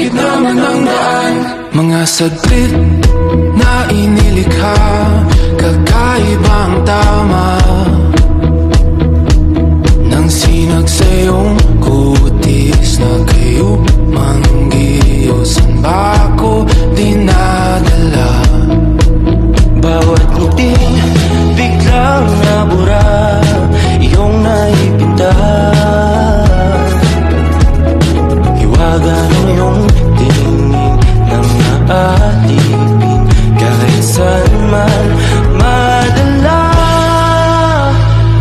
gitna man ng daan. Mga saglit na inilikha, kakaibang tama nang sinag sa iyong kutis na kayo manggiyo. San ba ako dinadala? Bawat ngiti biglang nabura, iyong naipinta. Hiwaga ng iyong tingin nang naatipin kahit saan man madala.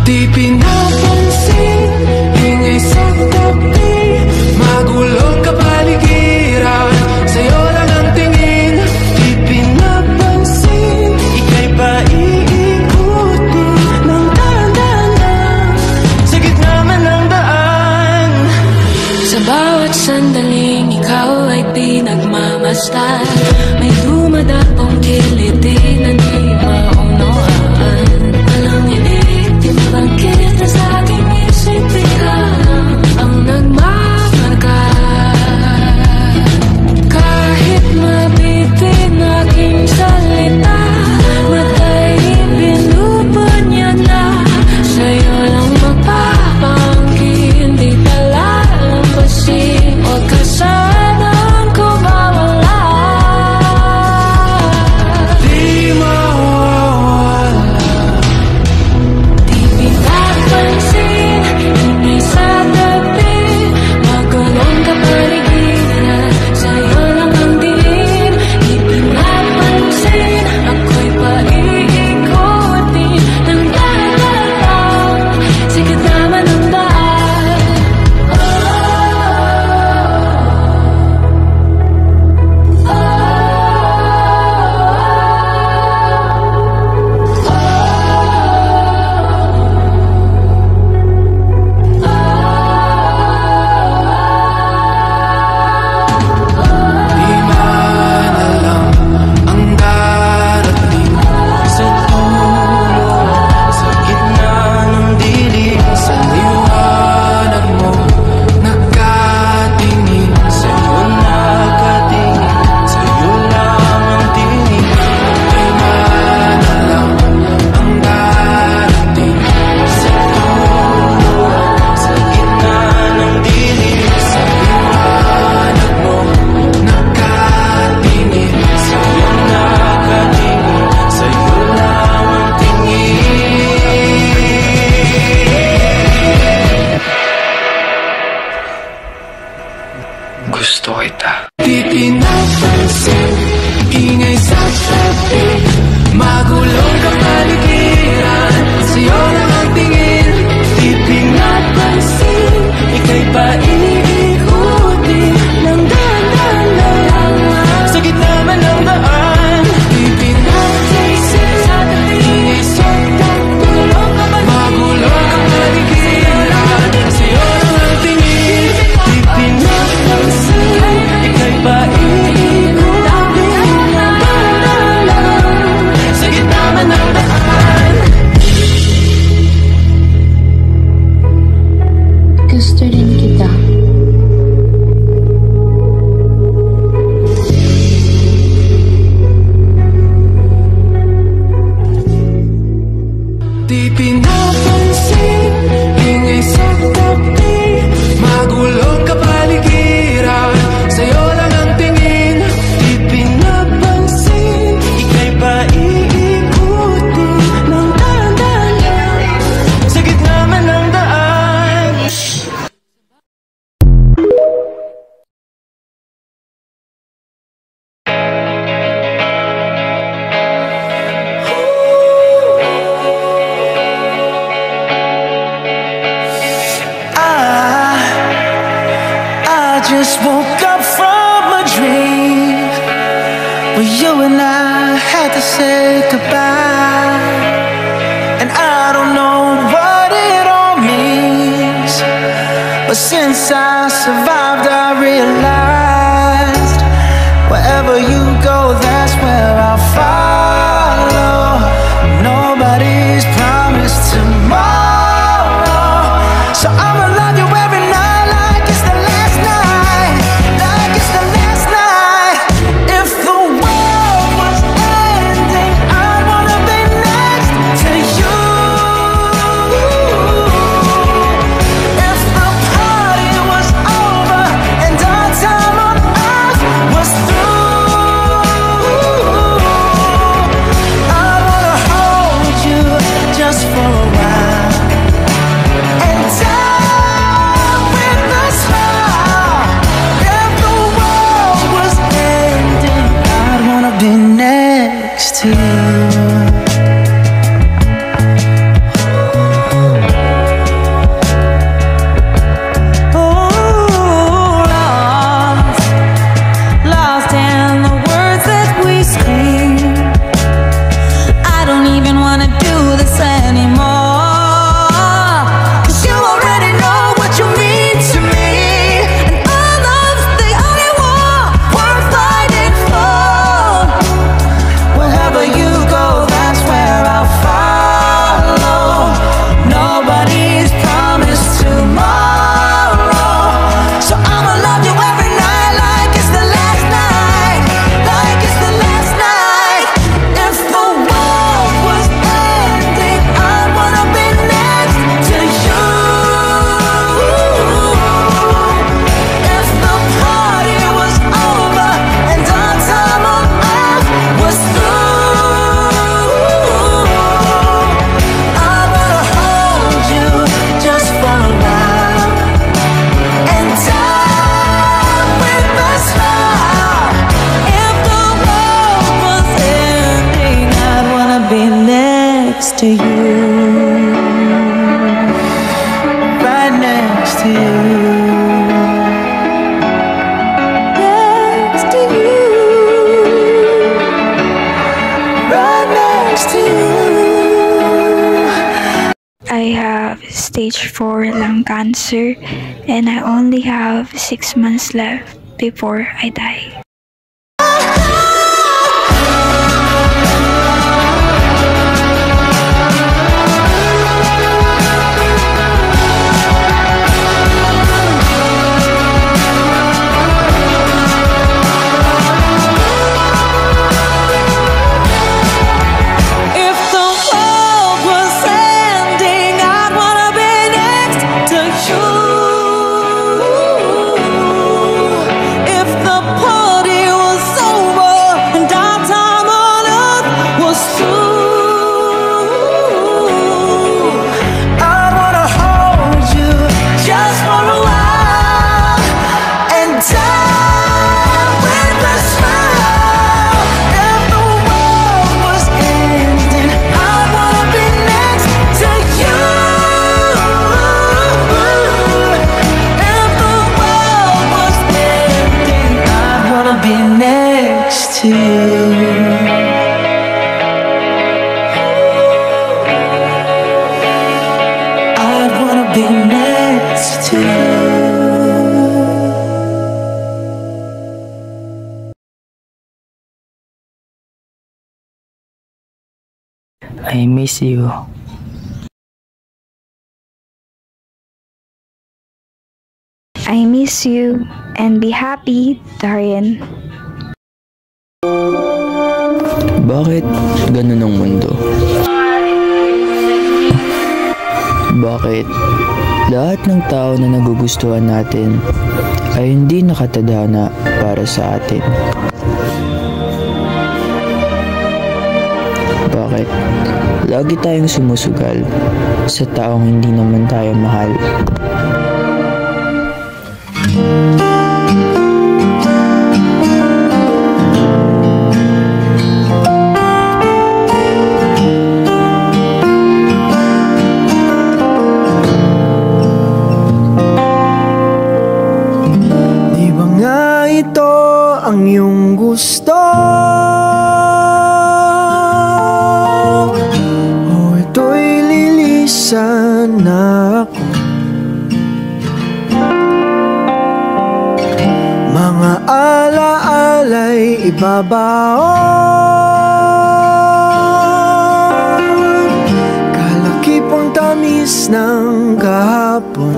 Di pinapansin, ingay sa tabi, magulong kapaligiran, sa'yo lang ang tingin. Di pinapansin, ika'y paiikutin ng dahan-dahan sa gitna man ng daan. Sa bawat sandaling ikaw ay di nagmamasdan, may dumadapong kiliti na di maunawaan. Walang ibig, timbang kita sa aking isip, biglang ang nagmamarka. Kahit mabitin aking salita, matay pinupad niya na, sa'yo lang magpapangkin, di palalampasin, huwag ka sanang kumawala. Di mawawala. Di pinapansin, ingay sa tabi, magulong kapaligiran, sa'yo lang ang diin. Di pinapansin, ako'y paiikutin ng dahan-dahan sa gitna man ng daan. Di man alam ang darating sa dulo, sa gitna ng dilim, sa liwanag mo nakatingin, sa'yo nakatingin, sa'yo lang ang tingin. Di man alam ang darating sa dulo, sa gitna ng dilim, sa liwanag mo nakatingin, sa'yo nakatingin, sa'yo lang ang tingin. Gusto kita. Di pinapansin, ingay sa tabi, magulong kapaligiran, sa'yo lang ang tingin. Di pinapansin, ika'y paiikutin ng dahan-dahan sa gitna man ng daan. Di pinapansin, ingay sa tabi, magulong kapaligiran, sa'yo lang ang tingin. Di pinapansin, ika'y paiikutin ng dahan-dahan sa gitna man ng daan. Gusto rin kita. Di pinapansin, ingay sa tabi, magulong kapaligiran, sa'yo lang ang tingin. Di pinapansin, ika'y paiikutin ng dahan-dahan sa gitna man ng daan. I just woke up from a dream where you and I had to say goodbye, and I don't know what it all means, but since I survived I realized wherever you go, that's where I'll follow. Nobody's promised tomorrow, so I'ma love you every night like it's the last night, like it's the last I have stage 4 lung cancer and I only have 6 months left before I die. I miss you. I miss you and be happy, Darian. Bakit ganun ang mundo? Bakit lahat ng tao na nagugustuhan natin ay hindi nakatadhana para sa atin? Bakit lagi tayong sumusugal sa taong hindi naman tayo mahal? Di ba nga ito ang iyong gusto? Na ako mga alaala'y ibabaon, kalakipang tamis ng kahapon,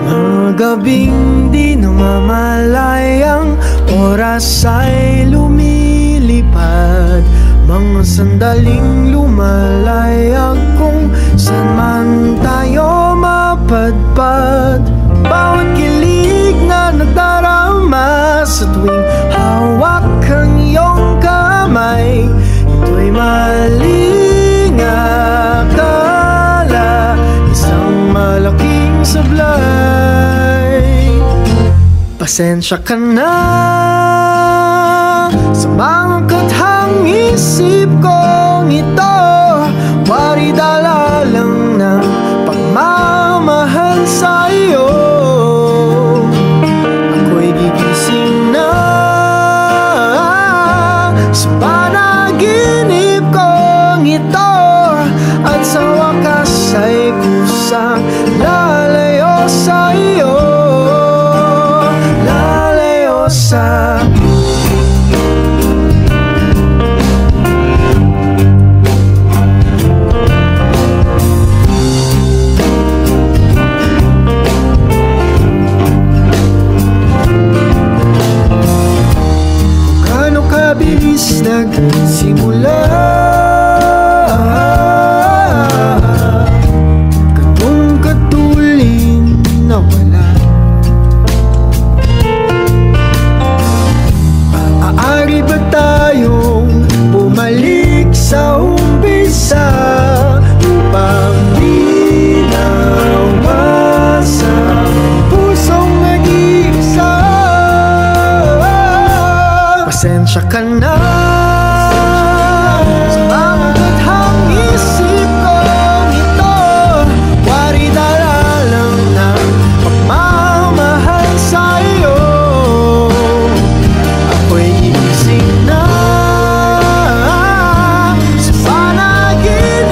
mga gabing di namamalayang oras ay lumilipad, mga sandaling lumalayag kung saan man tayo mapadpad. Bawat kilig na nagdarama sa tuwing hawak ang iyong kamay, ito'y maling akala, isang malaking sablay. Pasensya ka na sa mga kathang isip kong ito, wari dala lang ng pagmamahal sa'yo. Ako'y gigising na sa panaginip kong ito, at sa wakas ay kusang lalayo sa'yo, lalayo sa bilis nagsimula, katong katuling nawala. Maaari ba tayong bumalik sa umpisa upang di nawasa pusong nag-iisa? Pasensya ka na sa mga kathang isip kong ito, wari dala lang ng pagmamahal sa'yo. Ako'y gigising na sa panaginip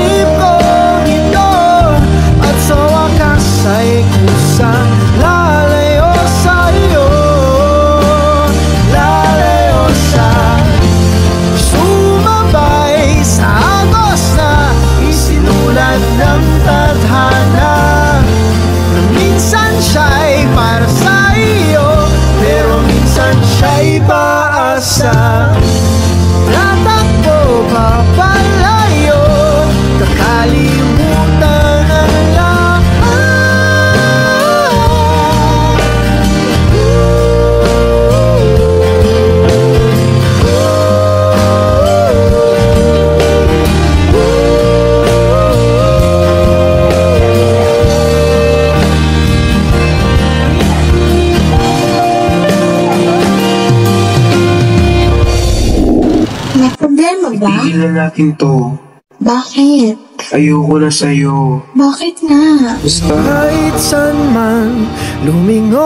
hinto. Bakit? Ayoko na sa'yo. Bakit nga? Basta Kahit saan man lumingon,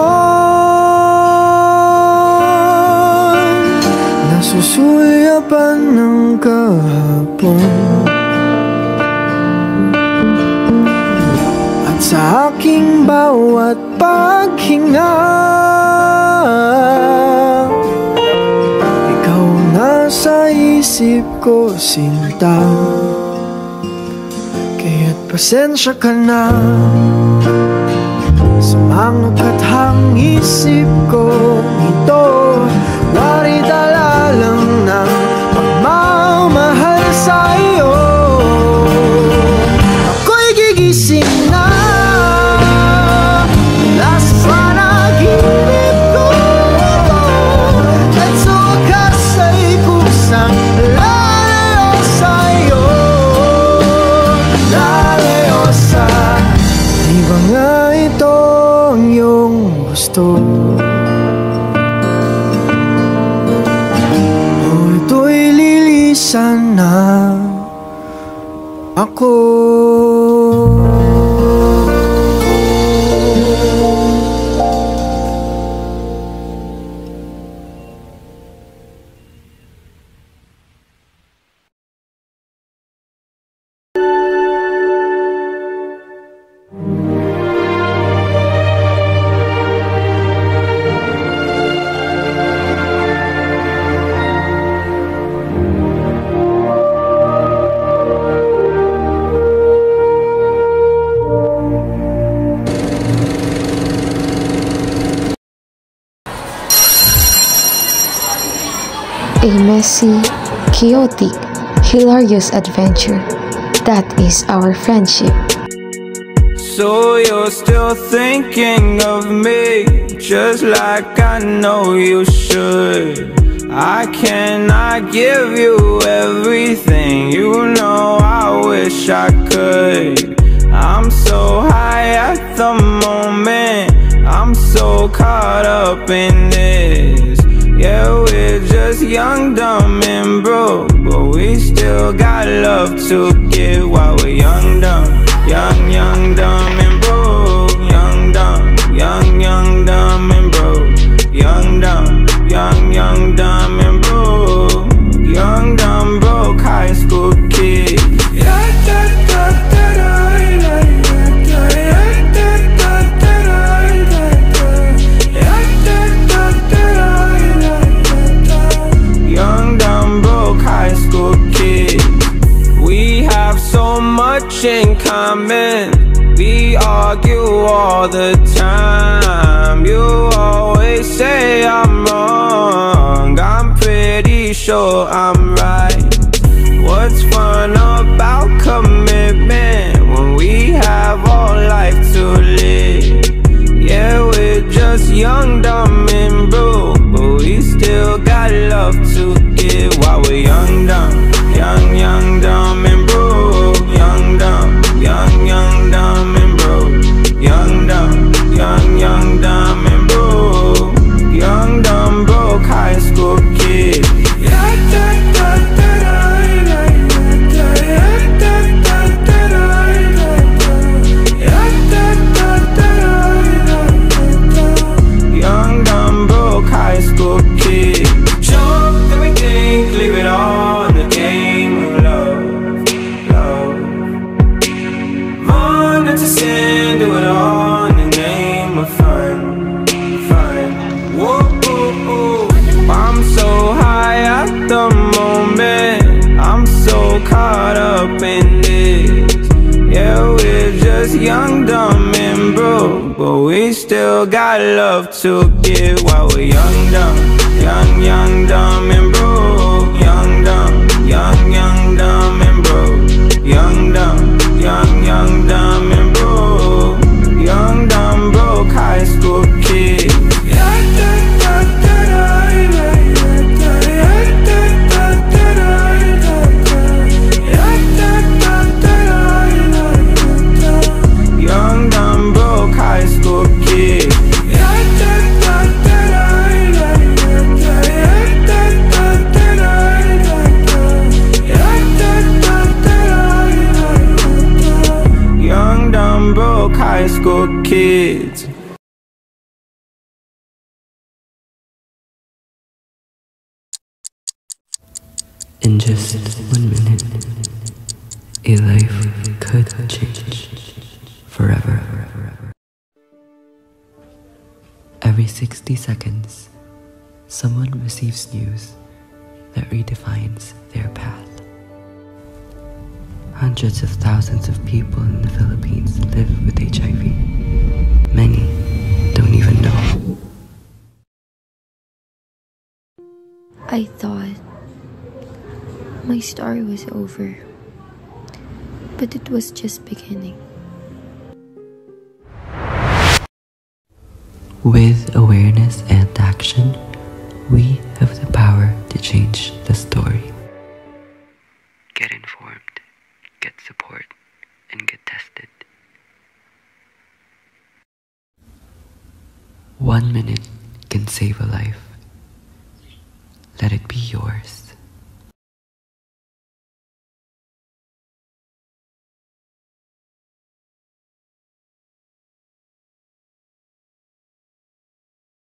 nasusulyapan ng kahapon. At sa aking bawat paghinga, ikaw nasa isip ko, sinta. Kaya't pasensya ka na sa mga kathang isip ko ito. Wari dala lang ng pagmamahal sa'yo. Ako'y gigising na mula sa panaginip ko at sa wakas ay kusang lalayo sa'yo. Lalayo sa di ba nga ito ang iyong gusto? O ito'y lilisan na ako. A messy, chaotic, hilarious adventure. That is our friendship. So you're still thinking of me, just like I know you should. I cannot give you everything, you know I wish I could. I'm so high at the moment, I'm so caught up in this. Yeah, we're just young, dumb, and broke, but we still got love to give while we're young, dumb, young, dumb, and broke. Young, dumb, young, dumb, and broke. Young, dumb, young, dumb, and broke. Young, dumb, broke high school kid. Young, dumb, broke high school kid. We have so much in common. We argue all the time. You always say I'm wrong, I'm pretty sure I'm right. What's fun about commitment when we have all life to live? Yeah, we're just young, dumb, and broke, but we still got love to give while we're young, dumb, young, dumb, and broke. Young, dumb, young, dumb, and broke. Young, dumb, young, dumb, and broke. Young, dumb, broke high school kid. Young, dumb, broke high school kid. Jump, everything, leave it all in the game of love, love. Run into sin, do it all in the name of fun, fun. Whoa, oh, oh. I'm so high at the moment, I'm so caught up in this. Yeah, we're just young, dumb, and broke, but we still got love to give while we're young, dumb, young, dumb, and broke. Young, dumb, young, dumb, and broke. Young, dumb, young, dumb, and broke. Young, dumb, broke high school kid. Young, dumb, broke high school kid. kids. In just 1 minute, a life could change forever. Every 60 seconds, someone receives news that redefines their path. Hundreds of thousands of people in the Philippines live with HIV. Many don't even know. I thought my story was over, but it was just beginning. With awareness and action, we have the power to change the story. Get informed, get support, and get tested. 1 minute can save a life. Let it be yours.